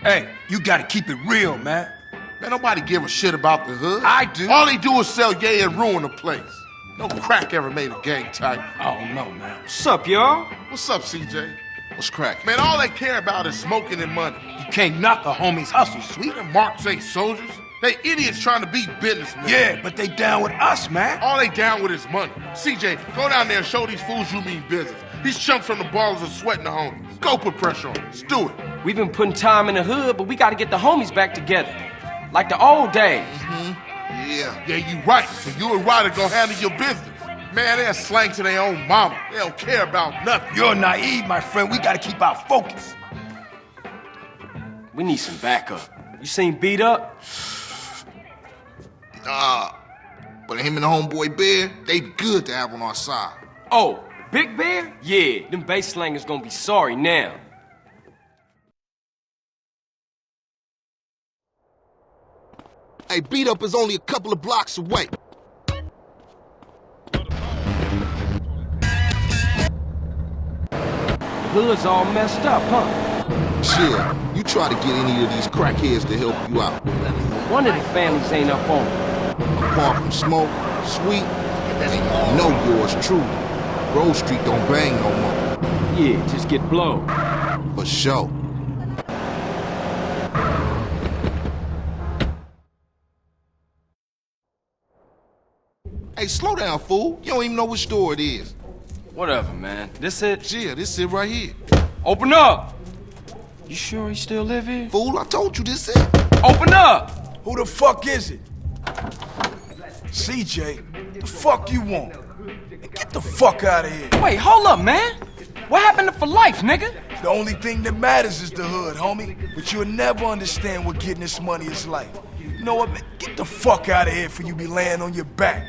Hey, you gotta keep it real, man. Man, nobody give a shit about the hood. I do. All they do is sell yay and ruin the place. No crack ever made a gang type. I don't know, man. What's up, y'all? What's up, CJ? What's crack? Man, all they care about is smoking and money. You can't knock a homie's hustle, sweet. Them marks ain't soldiers. They idiots trying to be businessmen. Yeah, but they down with us, man. All they down with is money. CJ, go down there and show these fools you mean business. These chumps from the ballers are sweating the homies. Go put pressure on them. Let's do it. We've been putting time in the hood, but we gotta get the homies back together. Like the old days. Yeah, you right. So you and Ryder gonna handle your business. Man, they're slang to their own mama. They don't care about nothing. You're naive, my friend. We gotta keep our focus. We need some backup. You seen Beat Up? Nah. But him and the homeboy Bear, they good to have on our side. Oh, Big Bear? Yeah, them bass slangers gonna be sorry now. Hey, Beat Up is only a couple of blocks away. The hood's all messed up, huh? Chill. You try to get any of these crackheads to help you out. One of the families ain't up on it. Apart from Smoke, Sweet, and you know yours truly. Grove Street don't bang no more. Yeah, just get blown. For sure. Hey, slow down, fool. You don't even know which store it is. Whatever, man. This it? Yeah, this it right here. Open up! You sure he still live here? Fool, I told you this it. Open up! Who the fuck is it? CJ, the fuck you want? Get the fuck out of here. Wait, hold up, man. What happened to For Life, nigga? The only thing that matters is the hood, homie. But you'll never understand what getting this money is like. You know what, man? Get the fuck out of here for you be laying on your back.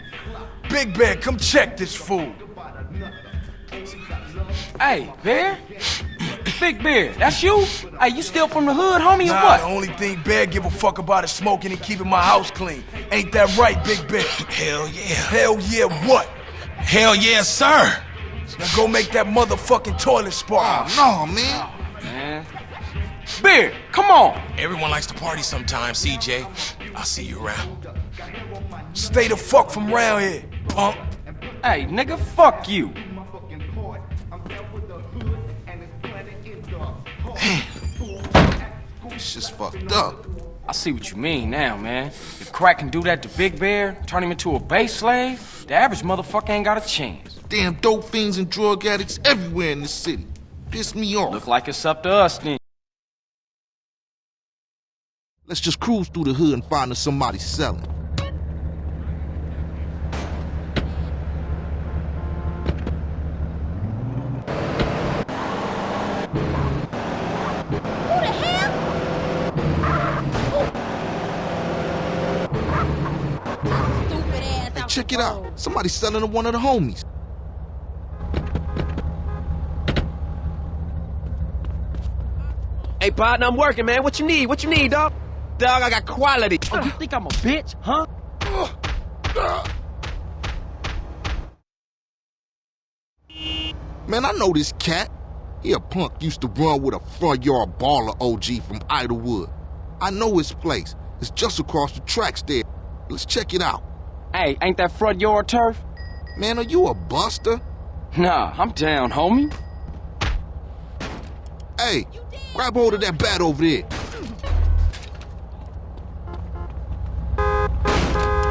Big Bear, come check this fool. Hey, Bear? Big Bear, that's you? Hey, you still from the hood, homie, or Nah, what? the only thing Bear give a fuck about is smoking and keeping my house clean. Ain't that right, Big Bear? Hell yeah. Hell yeah, what? Hell yeah, sir. Now go make that motherfucking toilet spark. No, man. Man. Bear, come on. Everyone likes to party sometimes, CJ. I'll see you around. Stay the fuck from round here, punk. Hey, nigga, fuck you. It's just fucked up. I see what you mean now, man. If crack can do that to Big Bear, turn him into a base slave, the average motherfucker ain't got a chance. Damn dope fiends and drug addicts everywhere in this city. Piss me off. Look like it's up to us then. Let's just cruise through the hood and find us somebody selling. Hey, check it out. Somebody's selling to one of the homies. Hey, partner, I'm working, man. What you need? What you need, dog? Dog, I got quality. Oh, you think I'm a bitch, huh? Man, I know this cat. He a punk used to run with a front yard baller OG from Idlewood. I know his place. It's just across the tracks there. Let's check it out. Hey, ain't that front yard turf? Man, are you a buster? Nah, I'm down, homie. Hey, grab hold of that bat over there.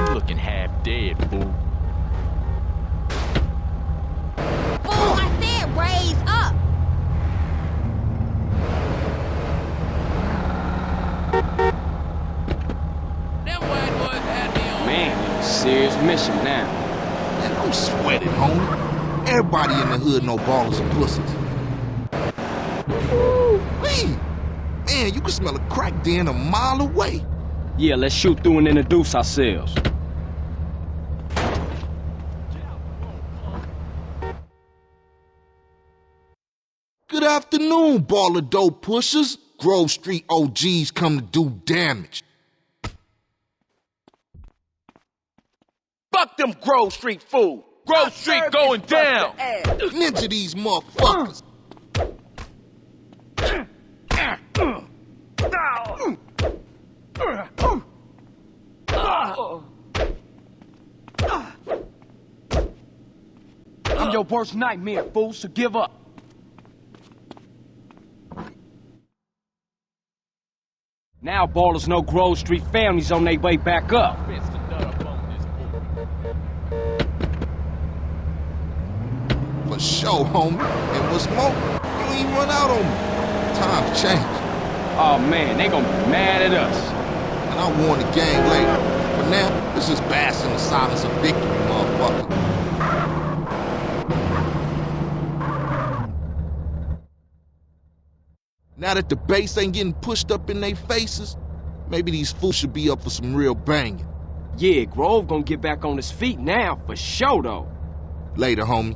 You looking half dead, fool. Fool, I said raise up. Them white boys had me on. Man, it's a serious mission now. Man, don't sweat it, homie. Everybody in the hood know ballers and pussies. Wee! Man, you can smell a crack den a mile away. Yeah, let's shoot through and introduce ourselves. Good afternoon, baller dope pushers. Grove Street OGs come to do damage. Fuck them Grove Street fool. Grove Street going down. Ninja these motherfuckers. I'm your worst nightmare, fool, so give up. Now ballers know Grove Street families on their way back up. For sure, homie. And what's more, you ain't run out on me. Times change. Oh man, they gonna be mad at us. And I'll warn the gang later. But now, let's just bask in the silence of victory, motherfucker. Now that the bass ain't getting pushed up in their faces, maybe these fools should be up for some real banging. Yeah, Grove gonna get back on his feet now, for sure though. Later, homie.